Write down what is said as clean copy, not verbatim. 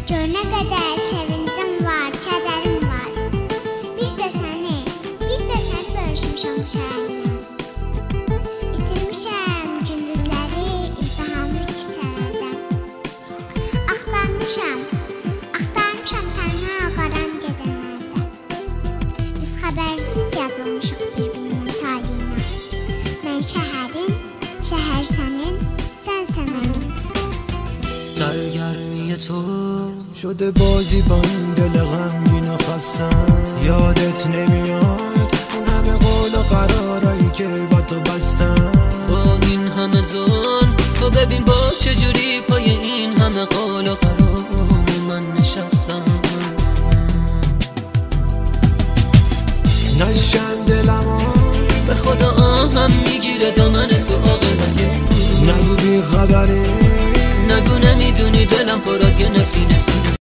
Gör nə qədər sevincim var, kədərim var. Bir də səni bölüşmüşəm şəhərimlə. İtirmişəm gündüzləri izdihamlı küçələrdə. Axtarmışam tənha qaran gecələrdə. Biz xəbərsiz yazılmışıq bir-birinin taleyinə. Mən şəhərin, şəhər sənin, sənsə mənim. سرگرمی تو شده بازی با این دل غمگین و خستم. یادت نمیاد اون همه قول و قرارایی که با تو بستم. با این همه ظلم تو ببین باز چجوری پای این همه قول و قرار من نشستم. نشکن دلمو به خدا آهم میگیره دامن تو عاقبت نگو بی خبری، نگو نمیدونی دلم پر از یه نفرین